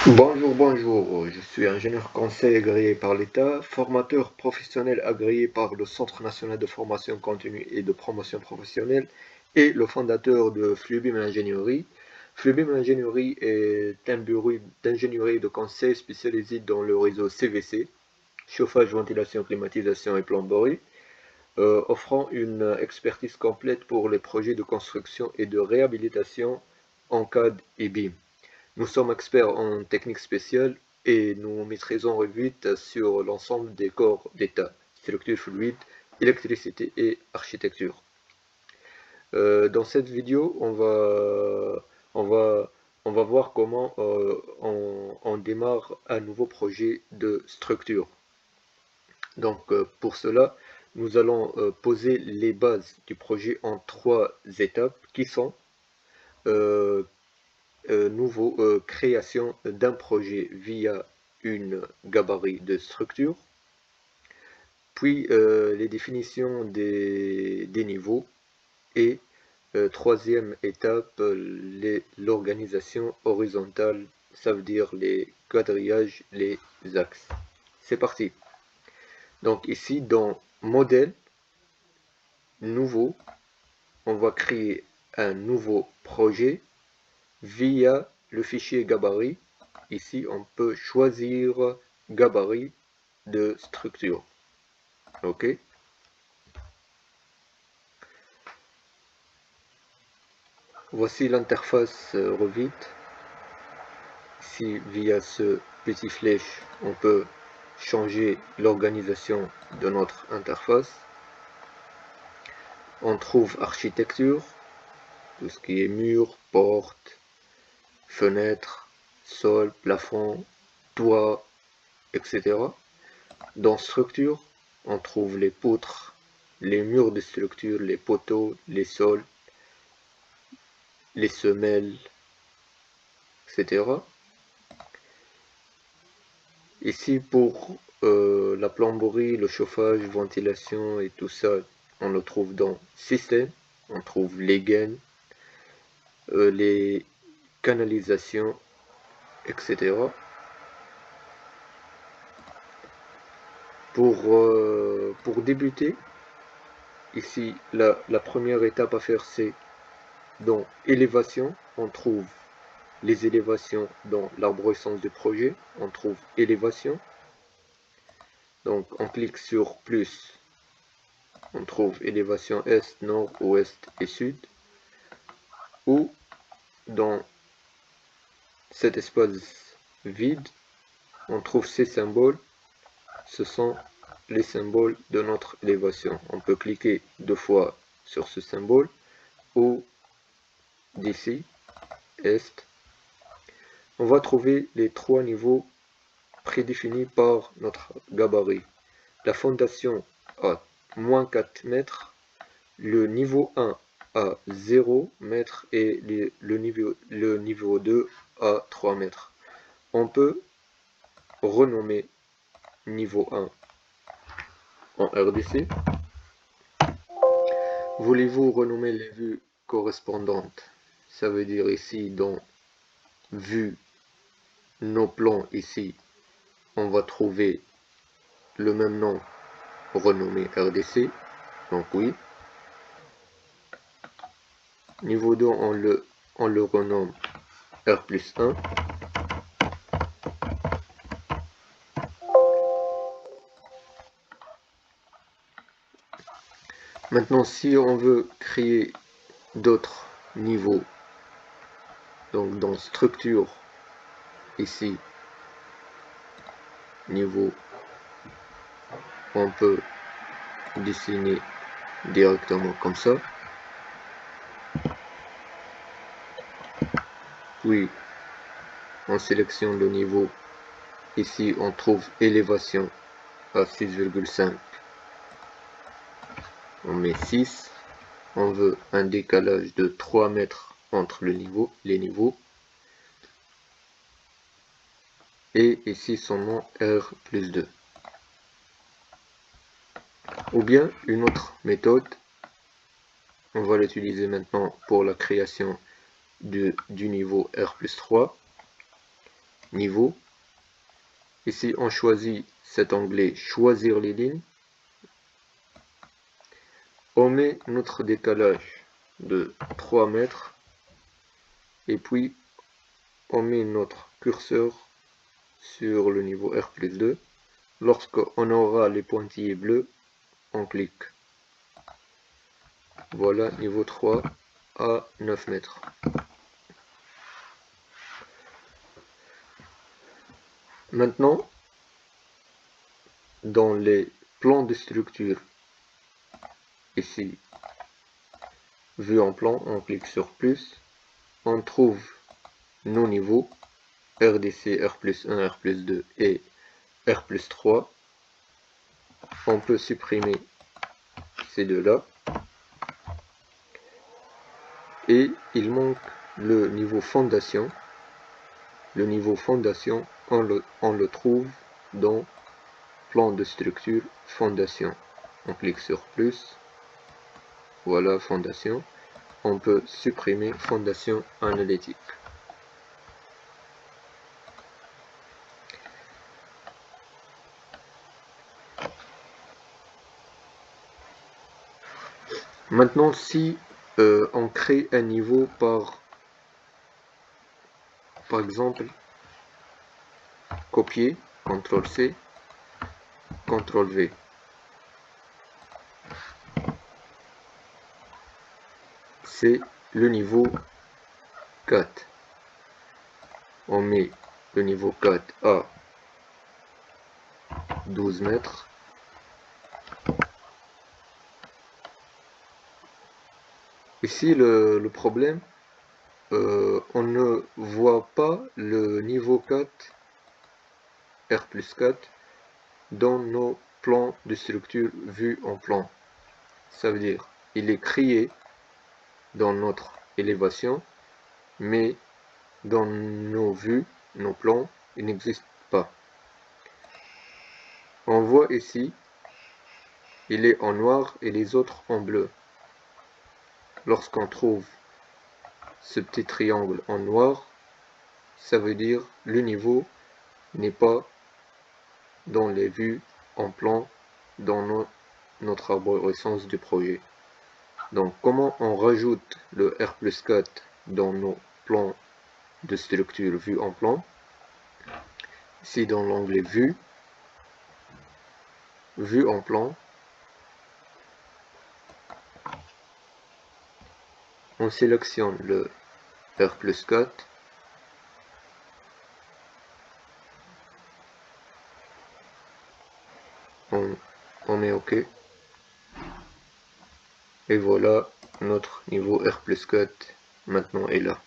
Bonjour, je suis ingénieur conseil agréé par l'État, formateur professionnel agréé par le Centre national de formation continue et de promotion professionnelle et le fondateur de Fluibim Ingénierie. Fluibim Ingénierie est un bureau d'ingénierie et de conseil spécialisé dans le réseau CVC, chauffage, ventilation, climatisation et plomberie, offrant une expertise complète pour les projets de construction et de réhabilitation en CAD et BIM. Nous sommes experts en techniques spéciales et nous maîtrisons Revit sur l'ensemble des corps d'état, structure fluide, électricité et architecture. Dans cette vidéo, on va, on va voir comment on démarre un nouveau projet de structure. Donc pour cela, nous allons poser les bases du projet en 3 étapes qui sont euh, création d'un projet via une gabarit de structure, puis les définitions des niveaux et troisième étape, l'organisation horizontale, ça veut dire les quadrillages, les axes. C'est parti. Donc ici dans modèle nouveau, on va créer un nouveau projet via le fichier gabarit. Ici, on peut choisir gabarit de structure. OK. Voici l'interface Revit. Ici, via ce petit flèche, on peut changer l'organisation de notre interface. On trouve architecture, tout ce qui est mur, porte, fenêtre, sol, plafond, toit, etc. Dans structure, on trouve les poutres, les murs de structure, les poteaux, les sols, les semelles, etc. Ici pour la plomberie, le chauffage, ventilation et tout ça, on le trouve dans système. On trouve les gaines, les canalisations, etc. Pour débuter, ici la première étape à faire, c'est dans élévation, on trouve les élévations dans l'arborescence du projet. On trouve élévation. Donc on clique sur plus. On trouve élévation est, nord, ouest et sud. Ou dans cet espace vide, on trouve ces symboles. Ce sont les symboles de notre élévation. On peut cliquer 2 fois sur ce symbole ou d'ici, est. On va trouver les 3 niveaux prédéfinis par notre gabarit. La fondation à moins 4 mètres, le niveau 1 à 0 mètres et le niveau 2 à 3 mètres. On peut renommer niveau 1 en RDC. Voulez-vous renommer les vues correspondantes? Ça veut dire ici dans vue, nos plans ici, on va trouver le même nom renommé RDC. Donc oui. Niveau 2, on le renomme R plus 1. Maintenant, si on veut créer d'autres niveaux, donc dans structure, ici, niveau, on peut dessiner directement comme ça. Puis, on sélectionne le niveau. Ici, on trouve élévation à 6,5. On met 6. On veut un décalage de 3 mètres entre les niveaux. Et ici, son nom R plus 2. Ou bien, une autre méthode, on va l'utiliser maintenant pour la création du niveau R plus 3. niveau. Ici, on choisit cet onglet choisir les lignes. On met notre décalage de 3 mètres et puis on met notre curseur sur le niveau R+2. Lorsqu'on aura les pointillés bleus, on clique. Voilà, niveau 3 à 9 mètres. Maintenant, dans les plans de structure, ici, vue en plan, on clique sur plus, on trouve nos niveaux, RDC, R+1, R+2 et R+3. On peut supprimer ces deux-là. Et il manque le niveau fondation. Le niveau fondation, on le trouve dans plan de structure, fondation. On clique sur plus. Voilà, fondation. On peut supprimer fondation analytique. Maintenant, si on crée un niveau par exemple, copier, CTRL-C, CTRL-V. C'est le niveau 4. On met le niveau 4 à 12 mètres. Ici, le problème, on ne voit pas le niveau 4, R+4, dans nos plans de structure vue en plan. Ça veut dire, il est créé dans notre élévation, mais dans nos vues, nos plans, il n'existe pas. On voit ici, il est en noir et les autres en bleu. Lorsqu'on trouve ce petit triangle en noir, ça veut dire le niveau n'est pas dans les vues en plan dans notre arborescence du projet. Donc comment on rajoute le R+4 dans nos plans de structure vue en plan? Ici dans l'onglet vue, vue en plan, on sélectionne le R+4, on met OK, et voilà, notre niveau R+4 maintenant est là.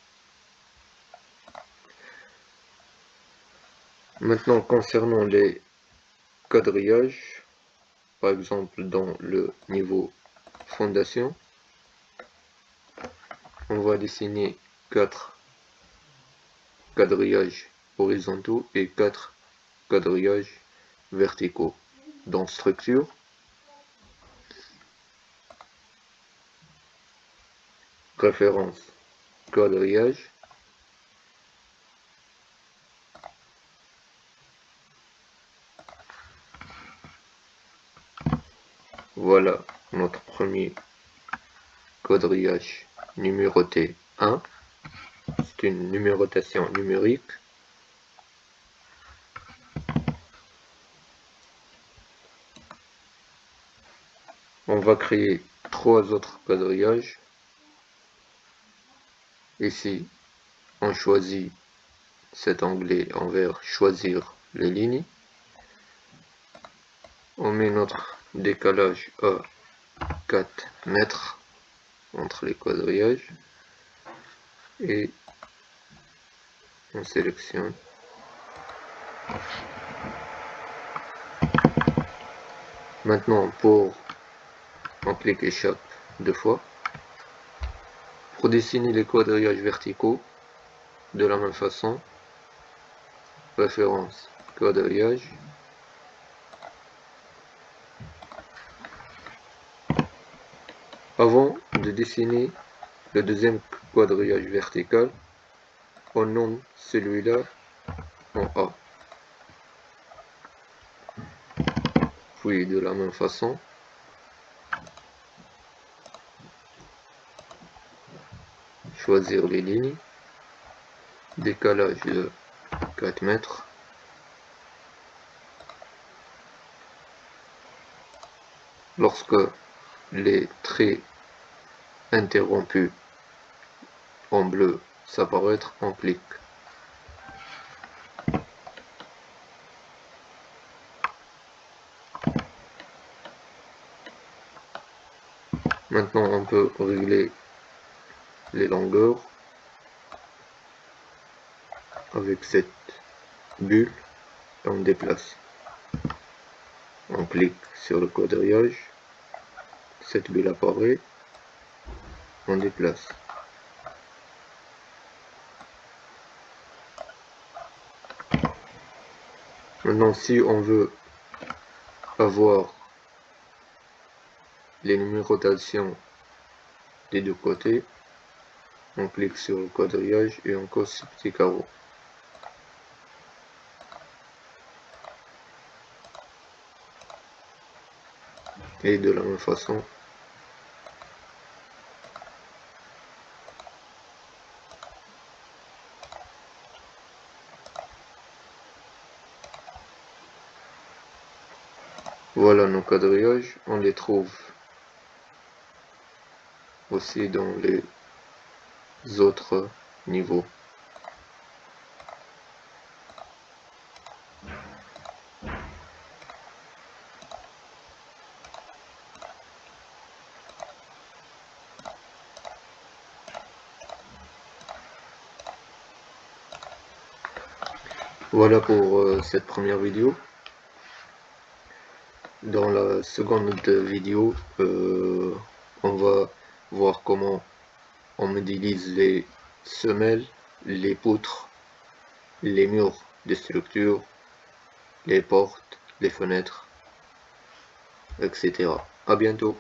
Maintenant, concernant les quadrillages, par exemple dans le niveau fondation, on va dessiner 4 quadrillages horizontaux et 4 quadrillages verticaux. Dans structure, référence, quadrillage, voilà notre premier quadrillage numéroté 1, c'est une numérotation numérique. On va créer 3 autres quadrillages. Ici, on choisit cet onglet envers choisir les lignes. On met notre décalage à 4 mètres entre les quadrillages et on sélectionne. Maintenant, on clique échappe 2 fois. Pour dessiner les quadrillages verticaux, de la même façon, référence, quadrillage, avant de dessiner le deuxième quadrillage vertical, on nomme celui-là en A. Puis de la même façon, choisir les lignes, décalage de 4 mètres, lorsque les traits interrompus en bleu s'apparaître, on clique. Maintenant on peut régler les longueurs avec cette bulle et on déplace. On clique sur le quadrillage, cette bulle apparaît, on déplace. Maintenant si on veut avoir les numérotations des deux côtés, on clique sur le quadrillage et on coche ce petit carreau. Et de la même façon, voilà nos quadrillages, on les trouve aussi dans les autres niveaux. Voilà pour cette première vidéo. Dans la seconde vidéo, on va voir comment on modélise les semelles, les poutres, les murs des structures, les portes, les fenêtres, etc. À bientôt.